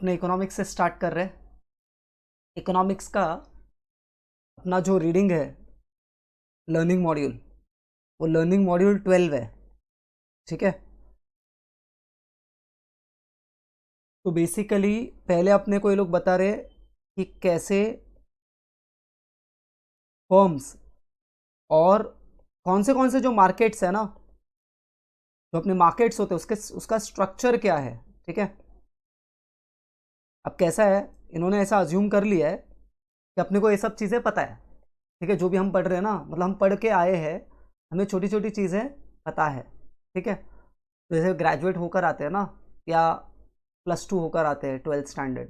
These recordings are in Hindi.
अपने इकोनॉमिक्स से स्टार्ट कर रहे हैं। इकोनॉमिक्स का अपना जो रीडिंग है लर्निंग मॉड्यूल, वो लर्निंग मॉड्यूल 12 है। ठीक है, तो बेसिकली पहले अपने को ये लोग बता रहे कि कैसे फर्म्स और कौन से जो मार्केट्स है ना, जो अपने मार्केट्स होते हैं उसका स्ट्रक्चर क्या है। ठीक है, अब कैसा है, इन्होंने ऐसा अज्यूम कर लिया है कि अपने को ये सब चीज़ें पता है। ठीक है, जो भी हम पढ़ रहे हैं ना, मतलब हम पढ़ के आए हैं, हमें छोटी छोटी चीज़ें पता है। ठीक है, तो जैसे ग्रेजुएट होकर आते हैं ना, या +2 होकर आते हैं 12th स्टैंडर्ड,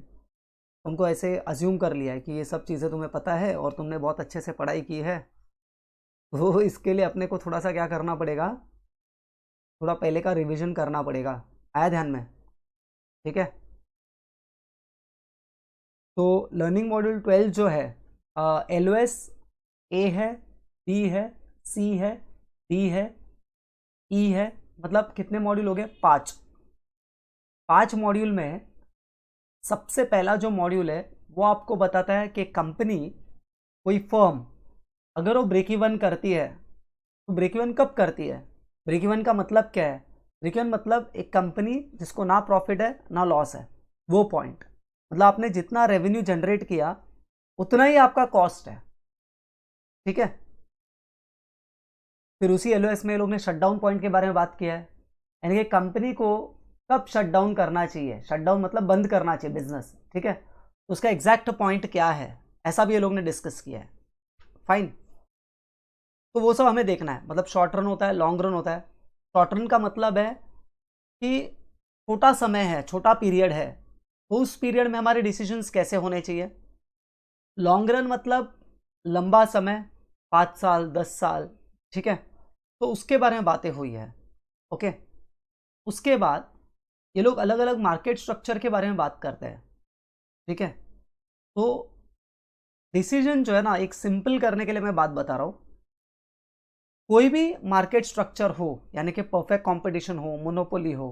तुमको ऐसे अज्यूम कर लिया है कि ये सब चीज़ें तुम्हें पता है और तुमने बहुत अच्छे से पढ़ाई की है। तो इसके लिए अपने को थोड़ा सा क्या करना पड़ेगा, थोड़ा पहले का रिवीजन करना पड़ेगा। आया ध्यान में? ठीक है, तो लर्निंग मॉड्यूल 12 जो है, LOS A है, B है, C है, D है, E है, मतलब कितने मॉड्यूल हो गए? 5। 5 मॉड्यूल में सबसे पहला जो मॉड्यूल है वो आपको बताता है कि कंपनी, कोई फर्म अगर वो ब्रेक इवन करती है तो ब्रेक इवन कब करती है? ब्रेक इवन का मतलब क्या है? ब्रेक इवन मतलब एक कंपनी जिसको ना प्रॉफिट है ना लॉस है, वो पॉइंट। मतलब आपने जितना रेवेन्यू जनरेट किया उतना ही आपका कॉस्ट है। ठीक है, फिर उसी LOS में लोग ने शटडाउन पॉइंट के बारे में बात किया है, यानी कि कंपनी को कब शटडाउन करना चाहिए। शटडाउन मतलब बंद करना चाहिए बिजनेस। ठीक है, तो उसका एग्जैक्ट पॉइंट क्या है, ऐसा भी ये लोग ने डिस्कस किया है। फाइन, तो वो सब हमें देखना है। मतलब शॉर्ट रन होता है, लॉन्ग रन होता है। शॉर्ट रन का मतलब है कि छोटा समय है, छोटा पीरियड है, तो उस पीरियड में हमारे डिसीजंस कैसे होने चाहिए। लॉन्ग रन मतलब लंबा समय, 5 साल 10 साल। ठीक है, तो उसके बारे में बातें हुई है। ओके, उसके बाद ये लोग अलग अलग मार्केट स्ट्रक्चर के बारे में बात करते हैं। ठीक है, तो डिसीजन जो है ना, एक सिंपल करने के लिए मैं बात बता रहा हूं। कोई भी मार्केट स्ट्रक्चर हो, यानी कि परफेक्ट कंपटीशन हो, मोनोपोली हो।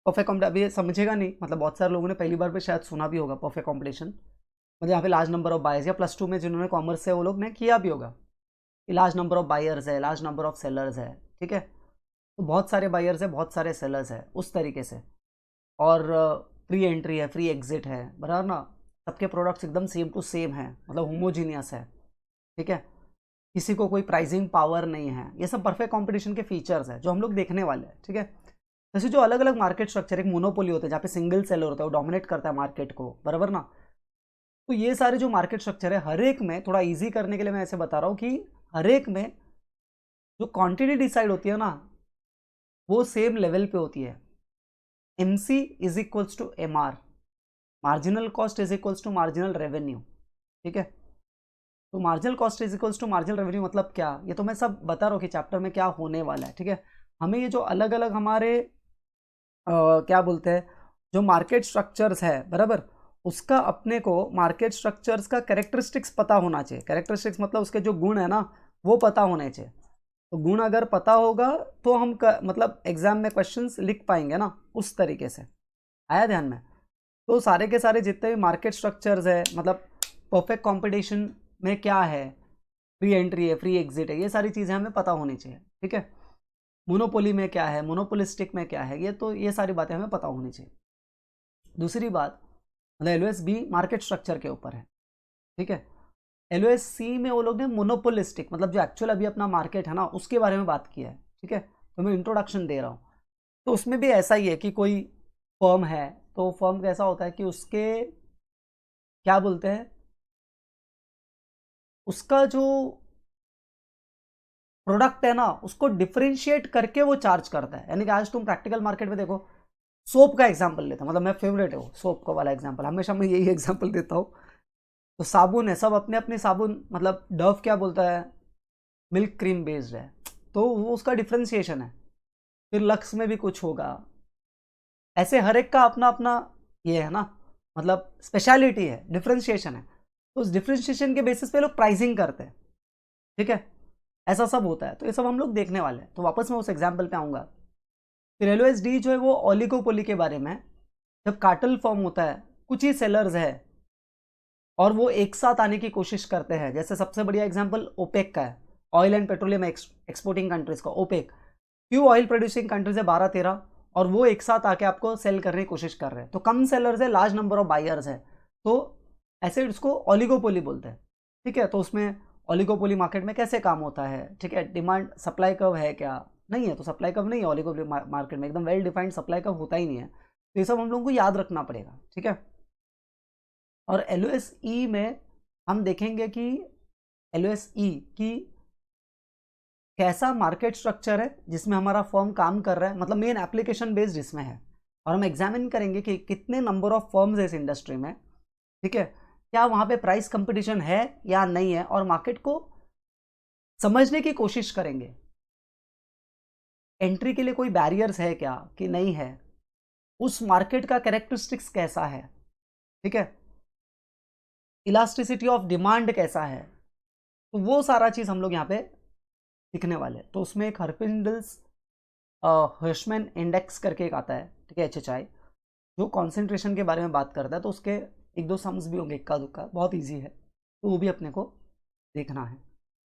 परफेक्ट कॉम्पिटिशन अभी समझेगा नहीं, मतलब बहुत सारे लोगों ने पहली बार पे शायद सुना भी होगा परफेक्ट कंपटीशन। मतलब यहाँ पे लार्ज नंबर ऑफ बायर्स, या +2 में जिन्होंने कॉमर्स से वो लोग ने किया भी होगा कि लार्ज नंबर ऑफ बायर्स है, लार्ज नंबर ऑफ सेलर्स है। ठीक है, तो बहुत सारे बायर्स है, बहुत सारे सेलर्स है, उस तरीके से। और फ्री एंट्री है, फ्री एग्जिट है, बराबर ना। सबके प्रोडक्ट्स एकदम सेम टू सेम है, मतलब होमोजीनियस है। ठीक है, किसी को कोई प्राइसिंग पावर नहीं है। ये सब परफेक्ट कंपटीशन के फीचर्स है जो हम लोग देखने वाले हैं। ठीक है, जैसे जो अलग अलग मार्केट स्ट्रक्चर, एक मोनोपोली होता है जहाँ पे सिंगल सेलर होता है, वो डोमिनेट करता है मार्केट को, बराबर ना। तो ये सारे जो मार्केट स्ट्रक्चर है, हर एक में थोड़ा इजी करने के लिए मैं ऐसे बता रहा हूँ कि हर एक में जो क्वांटिटी डिसाइड होती है ना, वो सेम लेवल पे होती है। MC is equals to MR, marginal cost is equals to marginal revenue. ठीक है, तो marginal cost is equals to marginal revenue मतलब क्या, ये तो मैं सब बता रहा हूँ कि चैप्टर में क्या होने वाला है। ठीक है, हमें ये जो अलग अलग हमारे क्या बोलते हैं, जो मार्केट स्ट्रक्चर्स है, बराबर, उसका अपने को मार्केट स्ट्रक्चर्स का कैरेक्टरिस्टिक्स पता होना चाहिए। कैरेक्टरिस्टिक्स मतलब उसके जो गुण है ना, वो पता होने चाहिए। तो गुण अगर पता होगा तो हम मतलब एग्जाम में क्वेश्चंस लिख पाएंगे ना, उस तरीके से। आया ध्यान में? तो सारे के सारे जितने भी मार्केट स्ट्रक्चर्स है, मतलब परफेक्ट कंपटीशन में क्या है, फ्री एंट्री है, फ्री एग्जिट है, ये सारी चीज़ें हमें पता होनी चाहिए। ठीक है, मोनोपोली में क्या है, मोनोपोलिस्टिक में क्या है, ये सारी बातें हमें पता होनी चाहिए। दूसरी बात, मतलब LOS B मार्केट स्ट्रक्चर के ऊपर है। ठीक है, LOS C में वो लोग ने मोनोपोलिस्टिक, मतलब जो एक्चुअल अभी अपना मार्केट है ना, उसके बारे में बात किया है। ठीक है, तो मैं इंट्रोडक्शन दे रहा हूँ। तो उसमें भी ऐसा ही है कि कोई फर्म है, तो फर्म कैसा होता है कि उसके क्या बोलते हैं, उसका जो प्रोडक्ट है ना, उसको डिफरेंशिएट करके वो चार्ज करता है। यानी कि आज तुम प्रैक्टिकल मार्केट में देखो, सोप का एग्जांपल लेता हूं, मतलब मैं फेवरेट है वो सोप का वाला एग्जांपल, हमेशा मैं यही एग्जांपल देता हूं। तो साबुन है, सब अपने अपने साबुन, मतलब डव क्या बोलता है, मिल्क क्रीम बेस्ड है, तो वो उसका डिफ्रेंसिएशन है। फिर लक्स में भी कुछ होगा, ऐसे हर एक का अपना अपना ये है ना, मतलब स्पेशलिटी है, डिफ्रेंशिएशन है। तो उस डिफ्रेंशिएशन के बेसिस पे लोग प्राइसिंग करते हैं। ठीक है, ऐसा सब होता है, तो ये सब हम लोग देखने वाले हैं। तो वापस मैं उस एग्जाम्पल पे आऊंगा। फिर LOS D जो है वो ओलिगोपोली के बारे में है। जब कार्टेल फॉर्म होता है, कुछ ही सेलर्स है और वो एक साथ आने की कोशिश करते हैं, जैसे सबसे बढ़िया एग्जांपल ओपेक का है, oil and petroleum exporting countries का ओपेक। क्यों ऑयल प्रोड्यूसिंग कंट्रीज है 12-13 और वो एक साथ आके आपको सेल करने की कोशिश कर रहे हैं, तो कम सेलर्स है, लार्ज नंबर ऑफ बायर्स है, तो ऐसे उसको ऑलिगोपोली बोलते हैं। ठीक है, तो उसमें ऑलिगोपोली मार्केट में कैसे काम होता है, ठीक है, डिमांड सप्लाई कर्व है क्या, नहीं है, तो सप्लाई कर्व नहीं है ऑलिगोपोली मार्केट में, एकदम वेल डिफाइंड सप्लाई कर्व होता ही नहीं है, तो ये सब हम लोगों को याद रखना पड़ेगा। ठीक है, और LOSE में हम देखेंगे कि LOSE की कैसा मार्केट स्ट्रक्चर है जिसमें हमारा फर्म काम कर रहा है, मतलब मेन एप्लीकेशन बेस्ड इसमें है, और हम एग्जामिन करेंगे कि कितने नंबर ऑफ फर्म्स है इस इंडस्ट्री में। ठीक है, क्या वहाँ पे प्राइस कंपटीशन है या नहीं है, और मार्केट को समझने की कोशिश करेंगे, एंट्री के लिए कोई बैरियर्स है क्या कि नहीं है, उस मार्केट का कैरेक्टरिस्टिक्स कैसा है, ठीक है, इलास्टिसिटी ऑफ डिमांड कैसा है, तो वो सारा चीज़ हम लोग यहाँ पे सीखने वाले। तो उसमें एक हर्फिंडल्स हर्शमैन इंडेक्स करके एक आता है, ठीक है, HHI, जो कॉन्सेंट्रेशन के बारे में बात करता है, तो उसके एक दो सम्स भी होंगे, इक्का दुक्का, बहुत ईजी है, तो वो भी अपने को देखना है।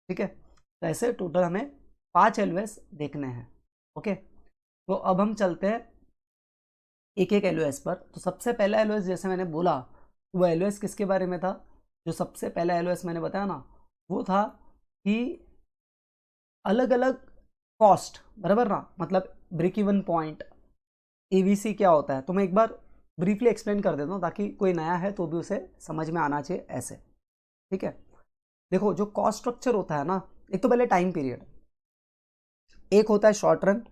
ठीक है, तो ऐसे टोटल हमें 5 LOS देखने हैं। ओके, तो अब हम चलते हैं एक एक LOS पर। तो सबसे पहला LOS जैसे मैंने बोला, वो LOS किसके बारे में था, जो सबसे पहला LOS मैंने बताया ना, वो था कि अलग अलग कॉस्ट, बराबर ना, मतलब ब्रेक इवन पॉइंट, ABC क्या होता है, तो मैं एक बार ब्रीफली एक्सप्लेन कर देता हूँ ताकि कोई नया है तो भी उसे समझ में आना चाहिए ऐसे। ठीक है, देखो जो कॉस्ट स्ट्रक्चर होता है ना, एक तो पहले टाइम पीरियड, एक होता है शॉर्ट रन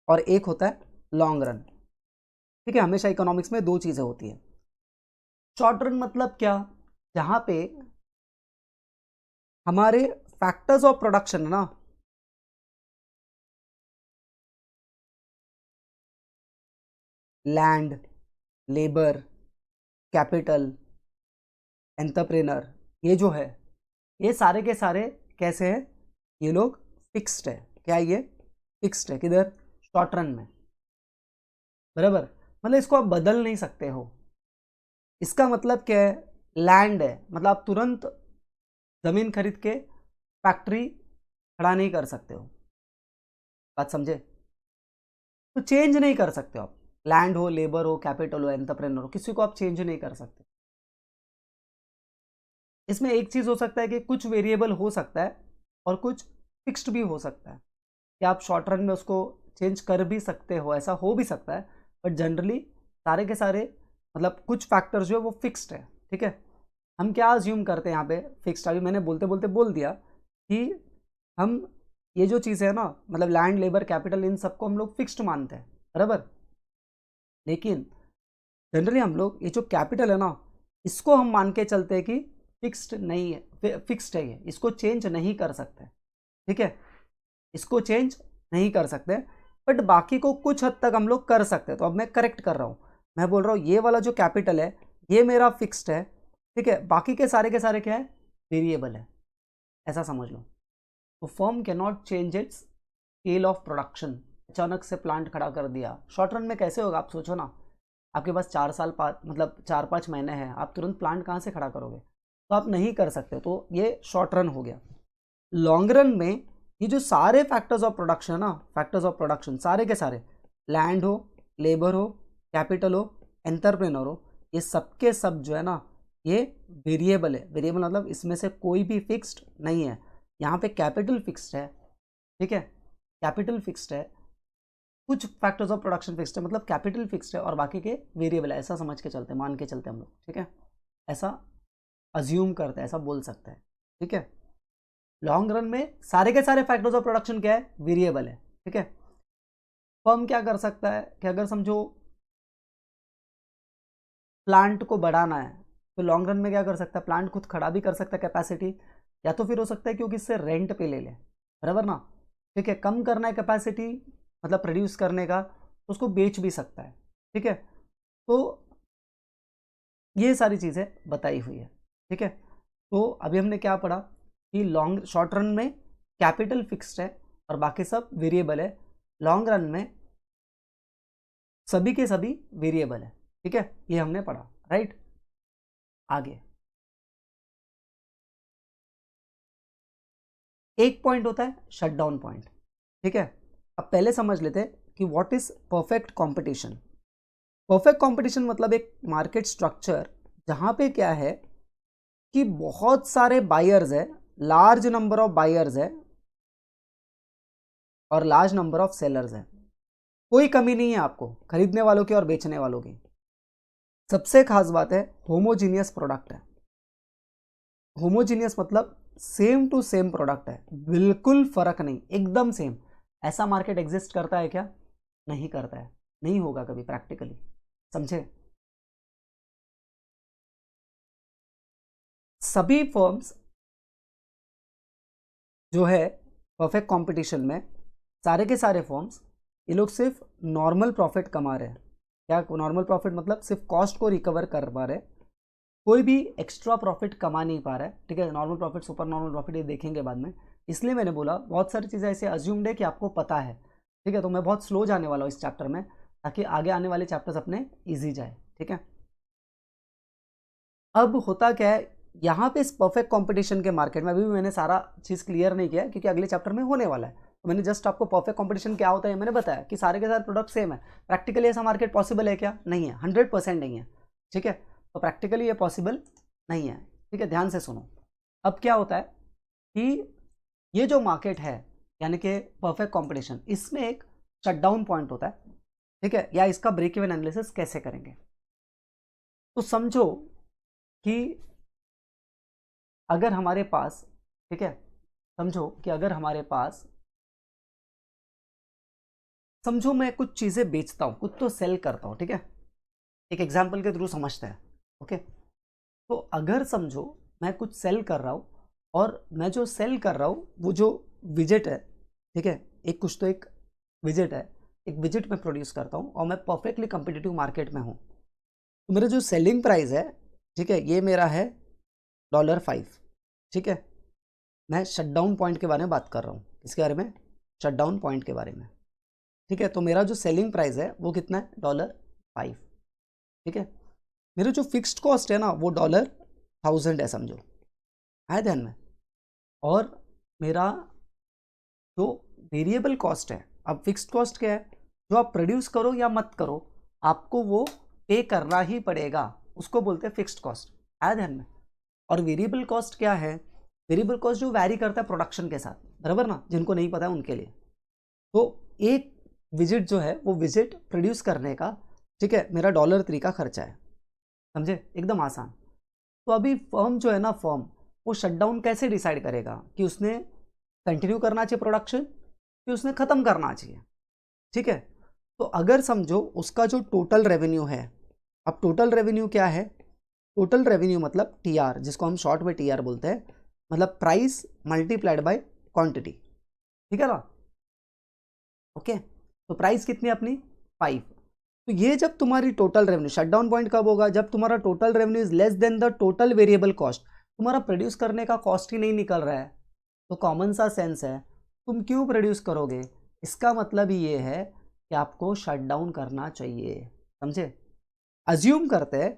और एक होता है लॉन्ग रन। ठीक है, हमेशा इकोनॉमिक्स में दो चीज़ें होती है। शॉर्ट रन मतलब क्या, जहाँ पे हमारे फैक्टर्स ऑफ प्रोडक्शन है ना, लैंड, लेबर, कैपिटल, एंटरप्रेनर, ये जो है, ये सारे के सारे कैसे हैं, ये लोग फिक्स्ड है। क्या ये फिक्स्ड है, किधर, शॉर्ट रन में, बराबर, मतलब इसको आप बदल नहीं सकते हो। इसका मतलब क्या है, लैंड है, मतलब आप तुरंत जमीन खरीद के फैक्ट्री खड़ा नहीं कर सकते हो, बात समझे, तो चेंज नहीं कर सकते हो आप, लैंड हो, लेबर हो, कैपिटल हो, एंटरप्रेन्योर हो, किसी को आप चेंज नहीं कर सकते। इसमें एक चीज हो सकता है कि कुछ वेरिएबल हो सकता है और कुछ फिक्स्ड भी हो सकता है, कि आप शॉर्ट रन में उसको चेंज कर भी सकते हो, ऐसा हो भी सकता है, बट जनरली सारे के सारे, मतलब कुछ फैक्टर्स जो है वो फिक्स्ड है। ठीक है, हम क्या अज्यूम करते हैं यहाँ पे, फिक्स्ड, अभी मैंने बोलते बोलते बोल दिया कि हम ये जो चीज़ है ना, मतलब लैंड, लेबर, कैपिटल, इन सबको हम लोग फिक्स्ड मानते हैं, बराबर, लेकिन जनरली हम लोग ये जो कैपिटल है ना, इसको हम मान के चलते हैं कि फिक्स्ड नहीं है, फिक्स्ड है ये, इसको चेंज नहीं कर सकते। ठीक है, इसको चेंज नहीं कर सकते, बट बाकी को कुछ हद तक हम लोग कर सकते हैं। तो अब मैं करेक्ट कर रहा हूँ, मैं बोल रहा हूँ ये वाला जो कैपिटल है ये मेरा फिक्स्ड है, ठीक है, बाकी के सारे क्या है, वेरिएबल है, ऐसा समझ लो। तो firm can not change it's scale of production, अचानक से प्लांट खड़ा कर दिया, शॉर्ट रन में कैसे होगा, आप सोचो ना, आपके पास 4 साल मतलब 4-5 महीने हैं, आप तुरंत प्लांट कहाँ से खड़ा करोगे, तो आप नहीं कर सकते, तो ये शॉर्ट रन हो गया। लॉन्ग रन में ये जो सारे फैक्टर्स ऑफ प्रोडक्शन है ना, फैक्टर्स ऑफ प्रोडक्शन सारे के सारे, लैंड हो, लेबर हो, कैपिटल हो, एंटरप्रेन्योर हो, ये सबके सब जो है ना, ये वेरिएबल है। वेरिएबल मतलब इसमें से कोई भी फिक्स्ड नहीं है। यहाँ पे कैपिटल फिक्स्ड है, ठीक है, कैपिटल फिक्स्ड है, कुछ फैक्टर्स ऑफ प्रोडक्शन फिक्स्ड है, मतलब कैपिटल फिक्स्ड है और बाकी के वेरिएबल है, ऐसा समझ के चलते हैं, मान के चलते हैं हम लोग। ठीक है, ऐसा अज्यूम करते हैं, ऐसा बोल सकते हैं। ठीक है, लॉन्ग रन में सारे के सारे फैक्टर्स ऑफ प्रोडक्शन क्या है, वेरिएबल है। ठीक है, फर्म क्या कर सकता है कि अगर समझो प्लांट को बढ़ाना है, तो लॉन्ग रन में क्या कर सकता है, प्लांट खुद खड़ा भी कर सकता है कैपेसिटी, या तो फिर हो सकता है क्योंकि इससे रेंट पे ले ले, बराबर ना। ठीक है, कम करना है कैपेसिटी, मतलब प्रोड्यूस करने का, तो उसको बेच भी सकता है। ठीक है, तो ये सारी चीज़ें बताई हुई है। ठीक है, तो अभी हमने क्या पढ़ा कि लॉन्ग शॉर्ट रन में कैपिटल फिक्स्ड है और बाकी सब वेरिएबल है, लॉन्ग रन में सभी के सभी वेरिएबल है, ठीक है, ये हमने पढ़ा, राइट। आगे एक पॉइंट होता है शटडाउन पॉइंट, ठीक है। अब पहले समझ लेते हैं कि what is perfect competition. Perfect competition मतलब एक मार्केट स्ट्रक्चर जहां पे क्या है कि बहुत सारे बायर्स है, लार्ज नंबर ऑफ बायर्स है और लार्ज नंबर ऑफ सेलर्स है। कोई कमी नहीं है आपको खरीदने वालों की और बेचने वालों की। सबसे खास बात है होमोजीनियस प्रोडक्ट है। होमोजीनियस मतलब सेम टू सेम प्रोडक्ट है, बिल्कुल फर्क नहीं, एकदम सेम। ऐसा मार्केट एग्जिस्ट करता है क्या? नहीं करता है, नहीं होगा कभी प्रैक्टिकली, समझे। सभी फर्म्स जो है परफेक्ट कंपटीशन में, सारे के सारे फर्म्स, ये लोग सिर्फ नॉर्मल प्रॉफिट कमा रहे हैं। क्या नॉर्मल प्रॉफिट मतलब? सिर्फ कॉस्ट को रिकवर कर पा रहे हैं, कोई भी एक्स्ट्रा प्रॉफिट कमा नहीं पा रहा है, ठीक है। Normal profit, super normal profit ये देखेंगे बाद में। इसलिए मैंने बोला बहुत सारी चीज़ें ऐसे अज्यूम्ड है कि आपको पता है, ठीक है। तो मैं बहुत स्लो जाने वाला हूँ इस चैप्टर में, ताकि आगे आने वाले चैप्टर्स अपने ईजी जाए, ठीक है। अब होता क्या है यहाँ पे इस परफेक्ट कंपटीशन के मार्केट में, अभी भी मैंने सारा चीज़ क्लियर नहीं किया क्योंकि अगले चैप्टर में होने वाला है। तो मैंने जस्ट आपको परफेक्ट कंपटीशन क्या होता है मैंने बताया कि सारे के सारे प्रोडक्ट सेम है। प्रैक्टिकली ऐसा मार्केट पॉसिबल है क्या? नहीं है, 100% नहीं है, ठीक है। तो प्रैक्टिकली ये पॉसिबल नहीं है, ठीक है। ध्यान से सुनो। अब क्या होता है कि ये जो मार्केट है यानी कि परफेक्ट कंपटीशन, इसमें एक शटडाउन पॉइंट होता है, ठीक है। या इसका ब्रेक इवन एनालिसिस कैसे करेंगे? तो समझो कि अगर हमारे पास, ठीक है, समझो कि अगर हमारे पास, समझो मैं कुछ चीज़ें बेचता हूँ, कुछ तो सेल करता हूँ, ठीक है। एक एग्जाम्पल के थ्रू समझते हैं, ओके। तो अगर समझो मैं कुछ सेल कर रहा हूँ और मैं जो सेल कर रहा हूँ वो जो विजिट है, ठीक है, एक कुछ तो एक विजिट है, एक विजिट मैं प्रोड्यूस करता हूँ और मैं परफेक्टली कम्पिटिटिव मार्केट में हूँ। तो मेरा जो सेलिंग प्राइस है, ठीक है, ये मेरा है $5, ठीक है। मैं शटडाउन पॉइंट के बारे में बात कर रहा हूँ। इसके बारे में, शटडाउन पॉइंट के बारे में, ठीक है। तो मेरा जो सेलिंग प्राइस है वो कितना है? $5, ठीक है। मेरा जो फिक्स्ड कॉस्ट है ना वो $1000 है, समझो, आया ध्यान में। और मेरा जो वेरिएबल कॉस्ट है, अब फिक्स्ड कॉस्ट क्या है? जो आप प्रोड्यूस करो या मत करो, आपको वो पे करना ही पड़ेगा, उसको बोलते हैं फिक्स्ड कॉस्ट, आया ध्यान में। और वेरिएबल कॉस्ट क्या है? वेरिएबल कॉस्ट जो वैरी करता है प्रोडक्शन के साथ, बराबर ना, जिनको नहीं पता है उनके लिए। तो एक विजिट जो है वो विजिट प्रोड्यूस करने का, ठीक है, मेरा $3 का खर्चा है, समझे, एकदम आसान। तो अभी फर्म जो है ना, फर्म वो शटडाउन कैसे डिसाइड करेगा कि उसने कंटिन्यू करना चाहिए प्रोडक्शन कि उसने ख़त्म करना चाहिए, ठीक है। तो अगर समझो उसका जो टोटल रेवेन्यू है, अब टोटल रेवेन्यू क्या है? टोटल रेवेन्यू मतलब टीआर, जिसको हम शॉर्ट में टीआर बोलते हैं, मतलब प्राइस मल्टीप्लाइड बाय क्वांटिटी, ठीक है ना, ओके। तो प्राइस कितनी है अपनी? 5। तो ये जब तुम्हारी टोटल रेवेन्यू, शटडाउन पॉइंट कब होगा? जब तुम्हारा total revenue is less then the total variable cost, तुम्हारा प्रोड्यूस करने का कॉस्ट ही नहीं निकल रहा है, तो कॉमन सा सेंस है तुम क्यों प्रोड्यूस करोगे? इसका मतलब ही ये है कि आपको शटडाउन करना चाहिए, समझे। अज्यूम करते हैं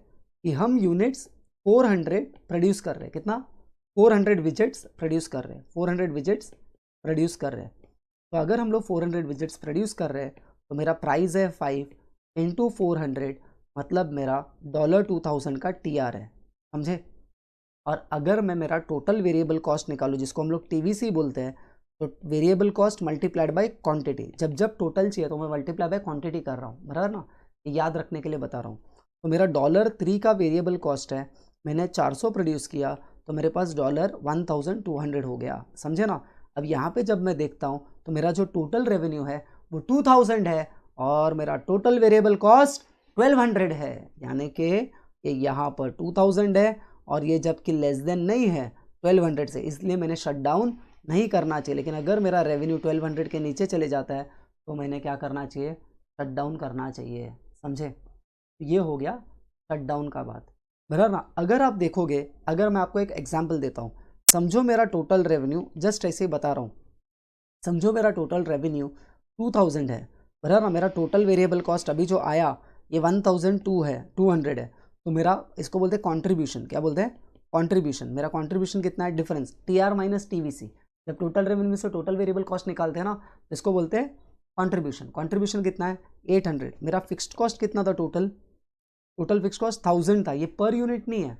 कि हम यूनिट्स 400 प्रोड्यूस कर रहे हैं, कितना? 400 विजिट्स प्रोड्यूस कर रहे हैं, 400 विजिट्स प्रोड्यूस कर रहे हैं। तो अगर हम लोग 400 विजिट्स प्रोड्यूस कर रहे हैं तो मेरा प्राइस है 5 इंटू 400, मतलब मेरा $2000 का टीआर है, समझे। और अगर मैं मेरा टोटल वेरिएबल कॉस्ट निकालूँ, जिसको हम लोग टीवीसी बोलते हैं, तो variable cost multiplied by quantity, जब जब टोटल चाहिए तो मैं मल्टीप्लाई बाय क्वांटिटी कर रहा हूँ, बराबर ना, ये याद रखने के लिए बता रहा हूँ। तो मेरा $3 का वेरिएबल कॉस्ट है, मैंने 400 प्रोड्यूस किया तो मेरे पास $1200 हो गया, समझे ना। अब यहाँ पे जब मैं देखता हूँ तो मेरा जो टोटल रेवेन्यू है वो 2000 है और मेरा टोटल वेरिएबल कॉस्ट 1200 है, यानी कि ये यहाँ पर 2000 है और ये जबकि लेस देन नहीं है 1200 से, इसलिए मैंने शट डाउन नहीं करना चाहिए। लेकिन अगर मेरा रेवेन्यू 1200 के नीचे चले जाता है तो मैंने क्या करना चाहिए? शट डाउन करना चाहिए, समझे। ये हो गया शट डाउन का बात, बराबर ना। अगर आप देखोगे, अगर मैं आपको एक एग्जांपल देता हूँ, समझो मेरा टोटल रेवेन्यू, जस्ट ऐसे ही बता रहा हूँ, समझो मेरा टोटल रेवेन्यू 2000 है बराबर ना। मेरा टोटल वेरिएबल कॉस्ट अभी जो आया ये 1002 है, 200 है, तो मेरा इसको बोलते हैं कॉन्ट्रीब्यूशन। क्या बोलते हैं? कॉन्ट्रीब्यूशन। मेरा कॉन्ट्रीब्यूशन कितना है? Difference, TR minus TVC। जब टोटल रेवेन्यू से टोटल वेरिएबल कॉस्ट निकालते हैं ना, इसको बोलते हैं कॉन्ट्रीब्यूशन। कॉन्ट्रीब्यूशन कितना है? 800। मेरा फिक्स्ड कॉस्ट कितना था? टोटल फिक्स्ड कॉस्ट 1000 था। ये पर यूनिट नहीं है,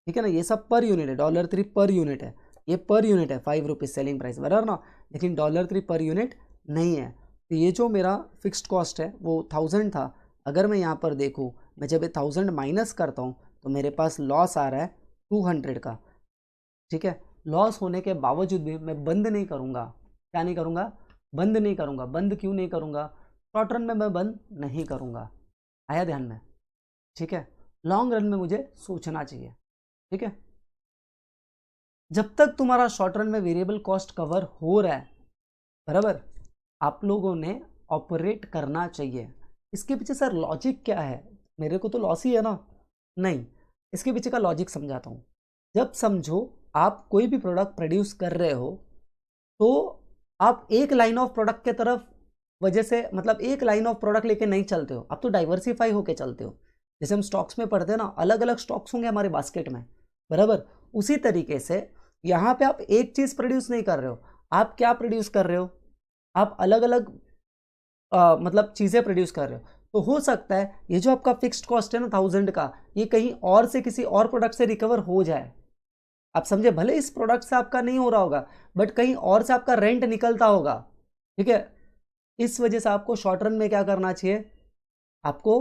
ठीक है ना, ये सब पर यूनिट है। $3 पर यूनिट है, ये पर यूनिट है, 5 रुपीज़ सेलिंग प्राइस, बराबर ना। लेकिन $3 पर यूनिट नहीं है। तो ये जो मेरा फिक्स्ड कॉस्ट है वो 1000 था। अगर मैं यहाँ पर देखूँ, मैं जब ये 1000 माइनस करता हूँ तो मेरे पास लॉस आ रहा है 200 का, ठीक है। लॉस होने के बावजूद भी मैं बंद नहीं करूँगा। क्या नहीं करूँगा? बंद नहीं करूँगा। बंद क्यों नहीं करूँगा? शॉर्ट रन में मैं बंद नहीं करूँगा। आया ध्यान में? ठीक है। लॉन्ग रन में मुझे सोचना चाहिए, ठीक है। जब तक तुम्हारा शॉर्ट रन में वेरिएबल कॉस्ट कवर हो रहा है, बराबर, आप लोगों ने ऑपरेट करना चाहिए। इसके पीछे सर लॉजिक क्या है? मेरे को तो लॉस ही है ना। नहीं, इसके पीछे का लॉजिक समझाता हूँ। जब समझो आप कोई भी प्रोडक्ट प्रोड्यूस कर रहे हो तो आप एक लाइन ऑफ प्रोडक्ट के तरफ वजह से, मतलब एक लाइन ऑफ प्रोडक्ट लेके नहीं चलते हो, आप तो डाइवर्सिफाई होके चलते हो। जैसे हम स्टॉक्स में पढ़ते हैं ना, अलग अलग स्टॉक्स होंगे हमारे बास्केट में, बराबर। उसी तरीके से यहाँ पे आप एक चीज़ प्रोड्यूस नहीं कर रहे हो। आप क्या प्रोड्यूस कर रहे हो? आप अलग अलग मतलब चीज़ें प्रोड्यूस कर रहे हो। तो हो सकता है ये जो आपका फिक्स्ड कॉस्ट है ना 1000 का, ये कहीं और से किसी और प्रोडक्ट से रिकवर हो जाए। आप समझे? भले इस प्रोडक्ट से आपका नहीं हो रहा होगा, बट कहीं और से आपका रेंट निकलता होगा, ठीक है। इस वजह से आपको शॉर्ट रन में क्या करना चाहिए? आपको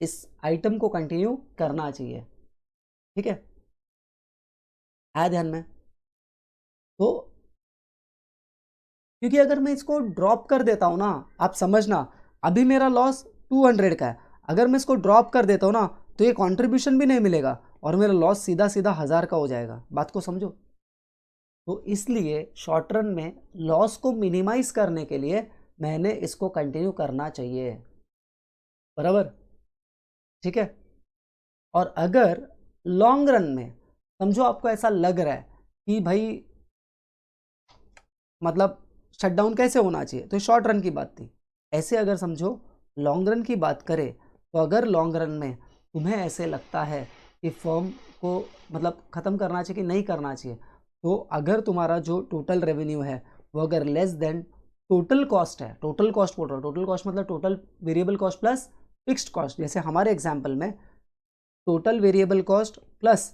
इस आइटम को कंटिन्यू करना चाहिए, ठीक है। आया ध्यान में? तो क्योंकि अगर मैं इसको ड्रॉप कर देता हूं ना, आप समझना, अभी मेरा लॉस 200 का है। अगर मैं इसको ड्रॉप कर देता हूं ना तो ये कंट्रीब्यूशन भी नहीं मिलेगा और मेरा लॉस सीधा सीधा 1000 का हो जाएगा। बात को समझो। तो इसलिए शॉर्ट रन में लॉस को मिनिमाइज करने के लिए मैंने इसको कंटिन्यू करना चाहिए, बराबर, ठीक है। और अगर लॉन्ग रन में समझो आपको ऐसा लग रहा है कि भाई मतलब शटडाउन कैसे होना चाहिए, तो शॉर्ट रन की बात थी। ऐसे अगर समझो लॉन्ग रन की बात करें, तो अगर लॉन्ग रन में तुम्हें ऐसे लगता है कि फर्म को मतलब ख़त्म करना चाहिए कि नहीं करना चाहिए, तो अगर तुम्हारा जो टोटल रेवेन्यू है वो अगर लेस देन टोटल कॉस्ट है, टोटल कॉस्ट बोल रहा हूँ, टोटल कॉस्ट मतलब total variable cost plus fixed cost. जैसे हमारे एग्जाम्पल में total variable cost plus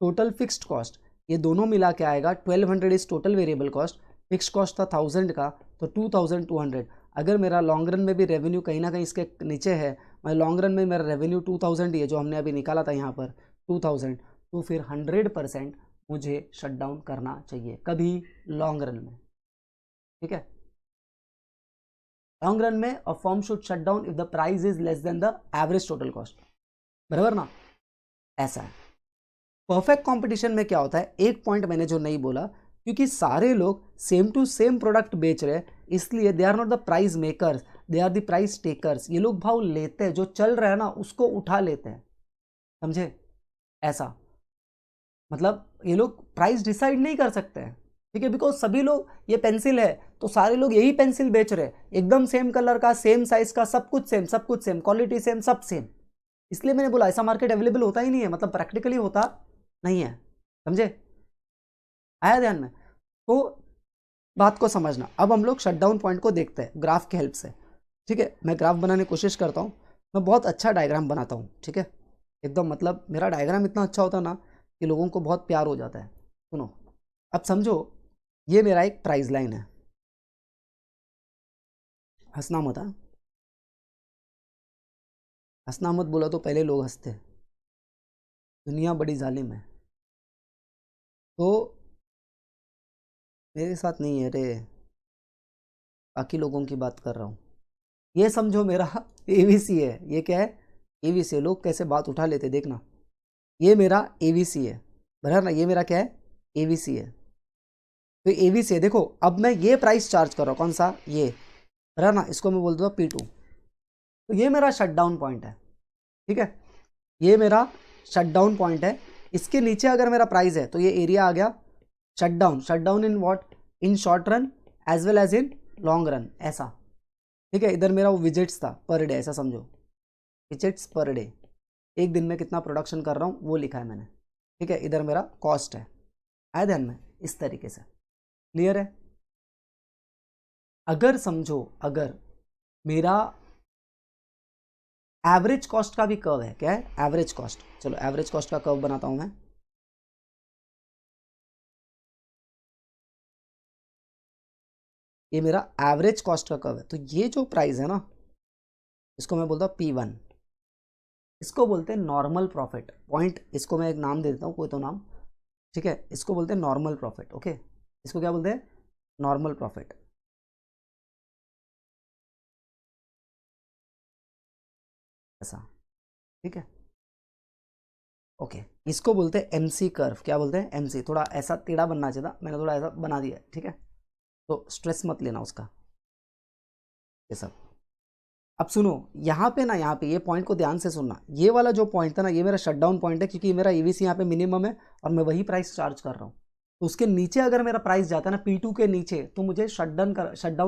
total fixed cost, ये दोनों मिला के आएगा 1200 is total variable cost. Fix cost था 1000 का, तो 2200। अगर मेरा लॉन्ग रन में भी रेवेन्यू कहीं ना कहीं इसके नीचे है, मैं लॉन्ग रन में मेरा रेवेन्यू 2000 ही है जो हमने अभी निकाला था यहाँ पर 2000, तो फिर 100% मुझे शट डाउन करना चाहिए। कभी? लॉन्ग रन में, ठीक है। लॉन्ग रन में a firm should shut down if the price is less then the average total cost, बराबर ना। ऐसा है। परफेक्ट कंपटीशन में क्या होता है, एक पॉइंट मैंने जो नहीं बोला, क्योंकि सारे लोग सेम टू सेम प्रोडक्ट बेच रहे हैं, इसलिए they are not the price makers, they are the price takers. ये लोग भाव लेते हैं, जो चल रहा है ना उसको उठा लेते हैं, समझे? ऐसा मतलब ये लोग प्राइस डिसाइड नहीं कर सकते हैं, ठीक है। बिकॉज सभी लोग, ये पेंसिल है तो सारे लोग यही पेंसिल बेच रहे हैं, एकदम सेम कलर का, सेम साइज का, सब कुछ सेम, सब कुछ सेम, क्वालिटी सेम, सब सेम। इसलिए मैंने बोला ऐसा मार्केट अवेलेबल होता ही नहीं है, मतलब प्रैक्टिकली होता नहीं है, समझे? आया ध्यान में? तो बात को समझना। अब हम लोग शटडाउन पॉइंट को देखते हैं ग्राफ की हेल्प से, ठीक है। मैं ग्राफ बनाने की कोशिश करता हूँ, मैं बहुत अच्छा डायग्राम बनाता हूँ, ठीक है, एकदम, मतलब मेरा डायग्राम इतना अच्छा होता है ना कि लोगों को बहुत प्यार हो जाता है। सुनो, अब समझो ये मेरा एक प्राइस लाइन है, हंसना मत, हाँ, हंसना मत बोला तो पहले लोग हंसते। दुनिया बड़ी जालिम है। तो मेरे साथ नहीं है रे, बाकी लोगों की बात कर रहा हूँ। ये समझो मेरा एवीसी है। ये क्या है? एवीसी है। लोग कैसे बात उठा लेते देखना। ये मेरा एवीसी है, बराबर ना। ये मेरा क्या है? एवीसी है। तो एवीसी है, देखो अब मैं ये प्राइस चार्ज कर रहा हूँ, कौन सा? ये, बराबर ना। इसको मैं बोल दूँगा P2। तो ये मेरा शटडाउन पॉइंट है, ठीक है। ये मेरा शटडाउन पॉइंट है। इसके नीचे अगर मेरा प्राइस है तो ये एरिया आ गया shutdown. Shutdown in what? In short run as well as in long run, ऐसा, ठीक है। इधर मेरा वो विजिट्स था पर डे, ऐसा समझो, विजिट्स पर डे, एक दिन में कितना प्रोडक्शन कर रहा हूँ वो लिखा है मैंने, ठीक है। इधर मेरा कॉस्ट है, आया ध्यान में, इस तरीके से। क्लियर है? अगर समझो, अगर मेरा एवरेज कॉस्ट का भी कर्व है, क्या है? Average cost. चलो एवरेज कॉस्ट का कर्व बनाता हूं मैं। ये मेरा एवरेज कॉस्ट का कर्व है। तो ये जो प्राइस है ना, इसको मैं बोलता हूँ P1, इसको बोलते हैं नॉर्मल प्रॉफिट पॉइंट। इसको मैं एक नाम दे देता हूँ, कोई तो नाम, ठीक है। इसको बोलते हैं नॉर्मल प्रॉफिट, ओके। इसको क्या बोलते हैं? नॉर्मल प्रॉफिट, ऐसा, ठीक है, ओके। इसको बोलते हैं MC कर्व। क्या बोलते हैं? MC। थोड़ा ऐसा टेढ़ा बनना चाहिए था, मैंने थोड़ा ऐसा बना दिया है, ठीक है। तो स्ट्रेस मत लेना उसका, ये सब। अब सुनो, यहाँ पे ना, यहाँ पे ये पॉइंट को ध्यान से सुनना। ये वाला जो पॉइंट था ना, ये मेरा शटडाउन पॉइंट है, क्योंकि मेरा EVC यहाँ पे मिनिमम है और मैं वही प्राइस चार्ज कर रहा हूँ। तो उसके नीचे अगर मेरा प्राइस जाता है ना P2 के नीचे, तो मुझे शटडाउन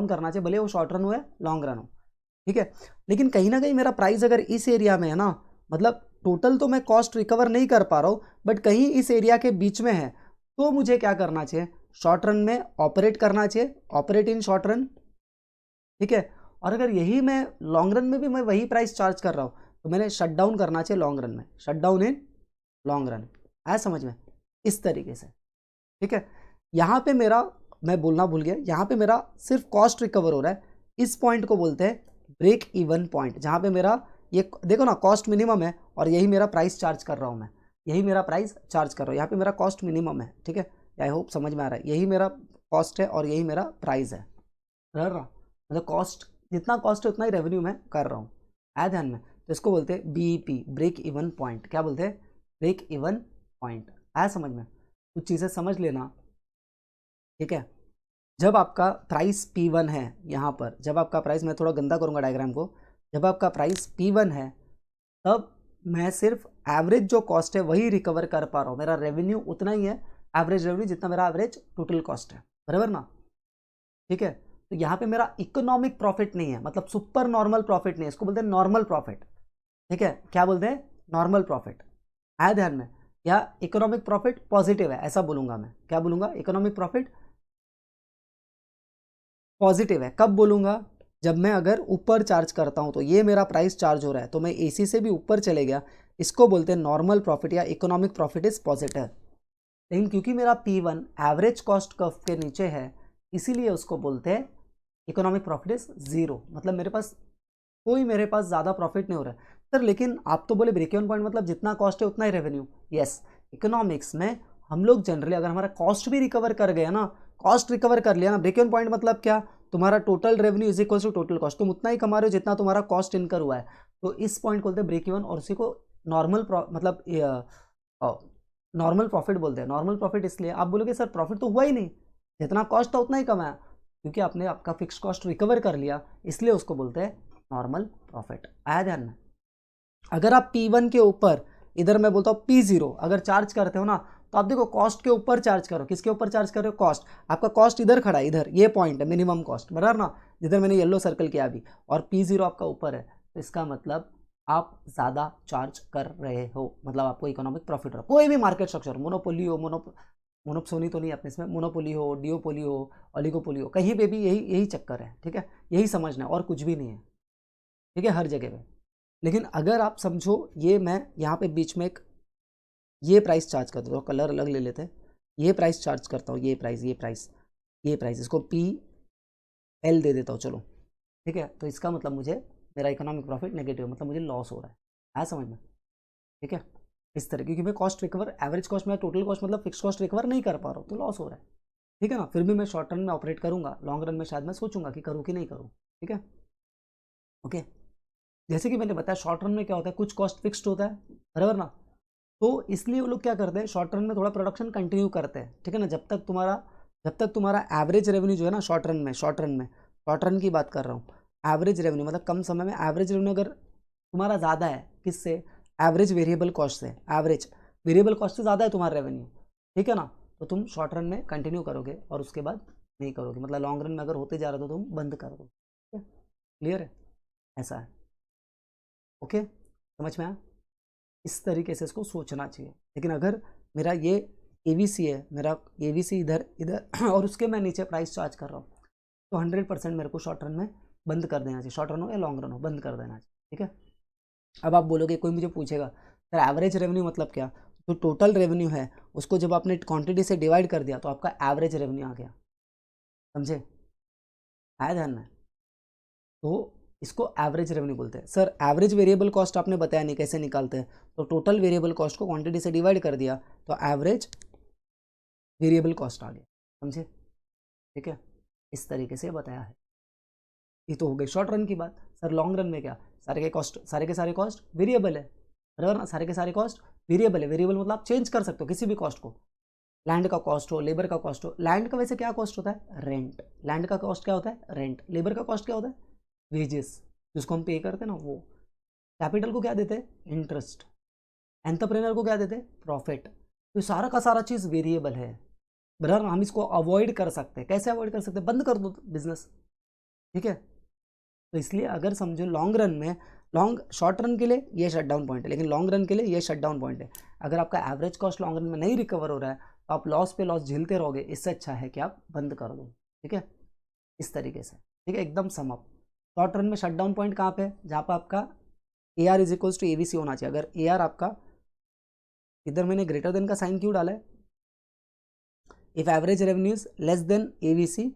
करना चाहिए, भले वो शॉर्ट रन हो या लॉन्ग रन हो, ठीक है। लेकिन कहीं ना कहीं मेरा प्राइस अगर इस एरिया में है ना, मतलब टोटल तो मैं कॉस्ट रिकवर नहीं कर पा रहा हूँ, बट कहीं इस एरिया के बीच में है, तो मुझे क्या करना चाहिए? शॉर्ट रन में ऑपरेट करना चाहिए, ऑपरेट इन शॉर्ट रन, ठीक है। और अगर यही मैं लॉन्ग रन में भी मैं वही प्राइस चार्ज कर रहा हूँ, तो मैंने शट डाउन करना चाहिए लॉन्ग रन में, shut down in long run. आया समझ में? इस तरीके से, ठीक है। यहाँ पे मेरा, मैं बोलना भूल गया, यहाँ पे मेरा सिर्फ कॉस्ट रिकवर हो रहा है। इस पॉइंट को बोलते हैं ब्रेक इवन पॉइंट, जहाँ पे मेरा ये देखो ना, कॉस्ट मिनिमम है और यही मेरा प्राइस चार्ज कर रहा हूँ मैं, यही मेरा प्राइस चार्ज कर रहा हूँ। यहाँ पे मेरा कॉस्ट मिनिमम है, ठीक है। आई होप समझ में आ रहा है। यही मेरा कॉस्ट है और यही मेरा प्राइस है, मतलब कॉस्ट, जितना कॉस्ट है उतना ही रेवेन्यू मैं कर रहा हूँ। आया ध्यान में? तो इसको बोलते हैं BEP, ब्रेक इवन पॉइंट। क्या बोलते हैं? Break even point. आया समझ में? कुछ चीज़ें समझ लेना, ठीक है। जब आपका प्राइस P1 है, यहाँ पर जब आपका प्राइस, मैं थोड़ा गंदा करूँगा डायग्राम को, जब आपका प्राइस P1 है, तब मैं सिर्फ एवरेज जो कॉस्ट है वही रिकवर कर पा रहा हूँ। मेरा रेवेन्यू उतना ही है, एवरेज रेवेन्यू जितना मेरा एवरेज टोटल कॉस्ट है, बराबर ना, ठीक है। तो यहाँ पे मेरा इकोनॉमिक प्रॉफिट नहीं है, मतलब सुपर नॉर्मल प्रॉफिट नहीं है, इसको बोलते हैं नॉर्मल प्रॉफिट, ठीक है। क्या बोलते हैं? Normal profit. आया ध्यान में? या इकोनॉमिक प्रॉफिट पॉजिटिव है, ऐसा बोलूंगा मैं। क्या बोलूंगा? इकोनॉमिक प्रॉफिट पॉजिटिव है। कब बोलूंगा? जब मैं अगर ऊपर चार्ज करता हूं, तो ये मेरा प्राइस चार्ज हो रहा है, तो मैं AC से भी ऊपर चले गया, इसको बोलते हैं नॉर्मल प्रॉफिट या इकोनॉमिक प्रॉफिट इज पॉजिटिव। लेकिन क्योंकि मेरा P1 एवरेज कॉस्ट कर्व के नीचे है, इसीलिए उसको बोलते हैं इकोनॉमिक प्रॉफिट इज 0, मतलब मेरे पास ज़्यादा प्रॉफिट नहीं हो रहा है। सर लेकिन आप तो बोले ब्रेक इवन पॉइंट मतलब जितना कॉस्ट है उतना ही रेवेन्यू। यस, इकोनॉमिक्स में हम लोग जनरली अगर हमारा कॉस्ट भी रिकवर कर गया ना, कॉस्ट रिकवर कर लिया ना, ब्रेक इवन पॉइंट मतलब क्या? तुम्हारा total revenue is equal to total cost, तुम उतना ही कमा रहे हो जितना तुम्हारा कॉस्ट इनकर हुआ है। तो इस पॉइंट को बोलते हैं ब्रेक इवन, और उसी को नॉर्मल मतलब नॉर्मल प्रॉफिट बोलते हैं। नॉर्मल प्रॉफिट इसलिए, आप बोलोगे सर प्रॉफिट तो हुआ ही नहीं, जितना कॉस्ट था उतना ही कमाया, क्योंकि आपने आपका फिक्स कॉस्ट रिकवर कर लिया, इसलिए उसको बोलते हैं नॉर्मल प्रॉफिट। आया ध्यान में? अगर आप P1 के ऊपर, इधर मैं बोलता हूँ P0 अगर चार्ज करते हो ना, तो आप देखो कॉस्ट के ऊपर चार्ज करो। किसके ऊपर चार्ज कर रहे हो? कॉस्ट। आपका कॉस्ट इधर खड़ा है, इधर ये पॉइंट है मिनिमम कॉस्ट, बराबर ना, जिधर मैंने येलो सर्कल किया अभी, और P0 आपका ऊपर है, तो इसका मतलब आप ज़्यादा चार्ज कर रहे हो, मतलब आपको इकोनॉमिक प्रॉफिट हो। कोई भी मार्केट स्ट्रक्चर, मोनोपोली हो, मोनोप्सोनी तो नहीं अपने इसमें, मोनोपोली हो, डिओपोली हो, ओलिगोपोली हो, कहीं पे भी यही यही चक्कर है, ठीक है। यही समझना है और कुछ भी नहीं है, ठीक है, हर जगह पे। लेकिन अगर आप समझो, ये मैं यहाँ पे बीच में एक ये प्राइस चार्ज करता हूँ, कलर अलग ले लेते हैं, ये प्राइस चार्ज करता हूँ, ये प्राइस, ये प्राइस, ये प्राइस, इसको PL दे देता हूँ, चलो, ठीक है। तो इसका मतलब मुझे मेरा इकोनॉमिक प्रॉफिट नेगेटिव, मतलब मुझे लॉस हो रहा है। आया समझ में? ठीक है, इस तरह, क्योंकि मैं कॉस्ट रिकवर, एवरेज कॉस्ट में टोटल कॉस्ट मतलब फिक्स कॉस्ट रिकवर नहीं कर पा रहा हूँ, तो लॉस हो रहा है, ठीक है ना। फिर भी मैं शॉर्ट रन में ऑपरेट करूंगा, लॉन्ग रन में शायद मैं सोचूंगा कि करूँ कि नहीं करूँ, ठीक है, ओके। जैसे कि मैंने बताया शॉर्ट रन में क्या होता है, कुछ कॉस्ट फिक्स्ड होता है, बराबर ना, तो इसलिए वो लोग क्या करते हैं, शॉर्ट रन में थोड़ा प्रोडक्शन कंटिन्यू करते हैं, ठीक है ना, जब तक तुम्हारा एवरेज रेवेन्यू जो है ना, शॉर्ट रन की बात कर रहा हूँ, एवरेज रेवेन्यू मतलब कम समय में एवरेज रेवेन्यू अगर तुम्हारा ज़्यादा है, किससे? एवरेज वेरिएबल कॉस्ट से, एवरेज वेरिएबल कॉस्ट से ज़्यादा है तुम्हारा रेवेन्यू, ठीक है ना, तो तुम शॉर्ट रन में कंटिन्यू करोगे और उसके बाद नहीं करोगे, मतलब लॉन्ग रन में अगर होते जा रहे हो तो तुम बंद कर दो, ठीक है। क्लियर है, ऐसा है। ओके, समझ में आया? इस तरीके से इसको सोचना चाहिए। लेकिन अगर मेरा ये एवीसी है, मेरा एवीसी इधर इधर और उसके मैं नीचे प्राइस चार्ज कर रहा हूँ, तो 100% मेरे को शॉर्ट रन में बंद कर देना चाहिए। शॉर्ट रन हो या लॉन्ग रन हो, बंद कर देना चाहिए। ठीक है। अब आप बोलोगे, कोई मुझे पूछेगा सर एवरेज रेवेन्यू मतलब क्या? तो टोटल रेवेन्यू है, उसको जब आपने क्वांटिटी से डिवाइड कर दिया तो आपका एवरेज रेवेन्यू आ गया। समझे? आया ध्यान में? तो इसको एवरेज रेवेन्यू बोलते हैं। सर एवरेज वेरिएबल कॉस्ट आपने बताया नहीं, कैसे निकालते हैं? तो टोटल वेरिएबल कॉस्ट को क्वांटिटी से डिवाइड कर दिया तो एवरेज वेरिएबल कॉस्ट आ गया। समझे? ठीक है, इस तरीके से बताया है। ये तो हो गई शॉर्ट रन की बात। सर लॉन्ग रन में क्या? सारे के सारे कॉस्ट वेरिएबल है, बराबर ना? सारे के सारे कॉस्ट वेरिएबल है। वेरिएबल मतलब आप चेंज कर सकते हो किसी भी कॉस्ट को। लैंड का कॉस्ट हो, लेबर का कॉस्ट हो। लैंड का वैसे क्या कॉस्ट होता है? रेंट। लैंड का कॉस्ट क्या होता है? रेंट। लेबर का कॉस्ट क्या होता है? वेजेस, जिसको हम पे करते हैं ना वो। कैपिटल को क्या देते हैं? इंटरेस्ट। एंटरप्रेन्योर को क्या देते हैं? प्रॉफिट। तो सारा का सारा चीज़ वेरिएबल है, बराबर। हम इसको अवॉइड कर सकते हैं। कैसे अवॉइड कर सकते हैं? बंद कर दो बिजनेस। ठीक है। तो इसलिए अगर समझो लॉन्ग रन में, शॉर्ट रन के लिए ये शट डाउन पॉइंट है, लेकिन लॉन्ग रन के लिए ये शट डाउन पॉइंट है। अगर आपका एवरेज कॉस्ट लॉन्ग रन में नहीं रिकवर हो रहा है तो आप लॉस पे लॉस झेलते रहोगे। इससे अच्छा है कि आप बंद कर दो। ठीक है, इस तरीके से। ठीक है, एकदम सम अप। शॉर्ट रन में शट डाउन पॉइंट कहाँ पे? जहाँ पर आपका A R is equals to A V C होना चाहिए। अगर ए आर आपका, इधर मैंने ग्रेटर देन का साइन क्यों डाला है? If average revenue is less than A V C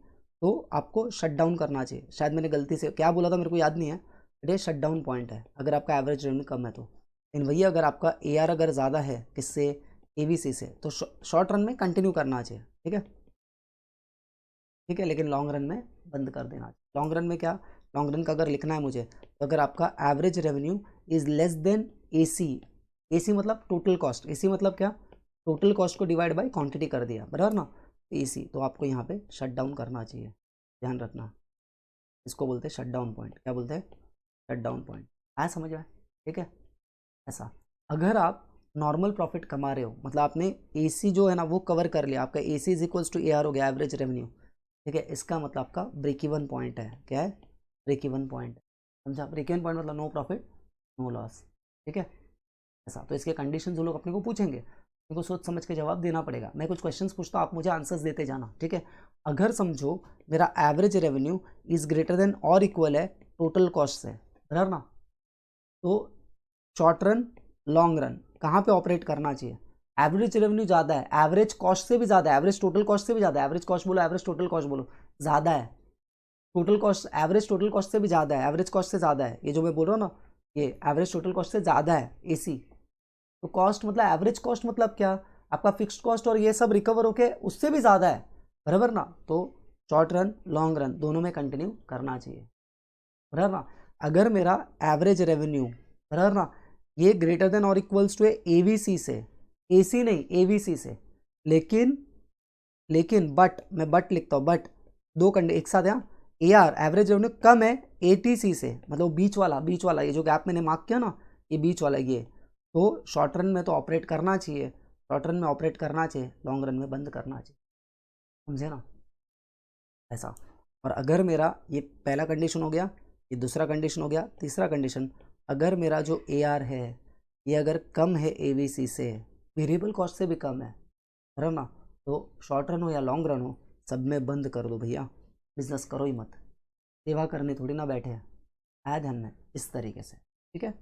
तो आपको शट डाउन करना चाहिए। शायद मैंने गलती से क्या बोला था मेरे को याद नहीं है, ये शट डाउन पॉइंट है अगर आपका एवरेज रेवेन्यू कम है तो। लेकिन वही अगर आपका ए आर अगर ज़्यादा है किससे? ए वी सी से, तो शॉर्ट रन में कंटिन्यू करना चाहिए। ठीक है, ठीक है, लेकिन लॉन्ग रन में बंद कर देना चाहिए। लॉन्ग रन में क्या? लॉन्ग रन का अगर लिखना है मुझे, तो अगर आपका average revenue is less than A C, A C मतलब टोटल कॉस्ट, ए सी मतलब क्या? टोटल कॉस्ट को डिवाइड बाय क्वांटिटी कर दिया, बराबर ना? ए सी, तो आपको यहाँ पे शट डाउन करना चाहिए। ध्यान रखना, इसको बोलते हैं शट डाउन पॉइंट। क्या बोलते हैं? Shut down point. आया समझ में? ठीक है, ऐसा। अगर आप नॉर्मल प्रॉफिट कमा रहे हो, मतलब आपने एसी जो है ना वो कवर कर लिया, आपका AC is equals to A R हो गया, एवरेज रेवेन्यू। ठीक है, इसका मतलब आपका ब्रेक इवन पॉइंट है। क्या है? Break even point. समझा? ब्रेक इवन पॉइंट मतलब नो प्रॉफिट नो लॉस। ठीक है, ऐसा। तो इसके कंडीशन जो लोग अपने को पूछेंगे, उनको सोच समझ के जवाब देना पड़ेगा। मैं कुछ क्वेश्चंस पूछता हूँ, आप मुझे आंसर्स देते जाना। ठीक है। अगर समझो मेरा average revenue is greater than और इक्वल है टोटल कॉस्ट से, बराबर ना? तो शॉर्ट रन लॉन्ग रन कहाँ पे ऑपरेट करना चाहिए? एवरेज रेवेन्यू ज़्यादा है, एवरेज कॉस्ट से भी ज़्यादा है, एवरेज टोटल कॉस्ट से भी ज़्यादा है। एवरेज कॉस्ट बोलो, एवरेज टोटल कॉस्ट बोलो, ज़्यादा है। Total cost average total cost से भी ज़्यादा है, एवरेज कॉस्ट से ज़्यादा है। ये जो मैं बोल रहा हूँ ना, ये एवरेज टोटल कॉस्ट से ज़्यादा है एसी। तो कॉस्ट मतलब एवरेज कॉस्ट मतलब क्या? आपका फिक्स्ड कॉस्ट और ये सब रिकवर होके उससे भी ज़्यादा है, बराबर ना? तो शॉर्ट रन लॉन्ग रन दोनों में कंटिन्यू करना चाहिए, बराबर ना? अगर मेरा एवरेज रेवेन्यू, बराबर ना, ये ग्रेटर देन और इक्वल्स टू एवीसी से, एसी नहीं एवीसी से, लेकिन बट, मैं बट लिखता हूँ, बट दो कंडीशन एक साथ यहाँ, ए आर एवरेज रेवेन्यू कम है एटीसी से, मतलब बीच वाला ये जो गैप मैंने मार्क किया ना, ये बीच वाला ये, तो शॉर्ट रन में तो ऑपरेट करना चाहिए, शॉर्ट रन में ऑपरेट करना चाहिए, लॉन्ग रन में बंद करना चाहिए। समझे ना? ऐसा। और अगर मेरा ये पहला कंडीशन हो गया, ये दूसरा कंडीशन हो गया, तीसरा कंडीशन, अगर मेरा जो ए आर है ये अगर कम है ए वी सी से, वेरिएबल कॉस्ट से भी कम है ना, तो शॉर्ट रन हो या लॉन्ग रन हो, सब में बंद कर दो भैया, बिजनेस करो ही मत। सेवा करने थोड़ी ना बैठे हैं। आया ध्यान में? इस तरीके से। ठीक है।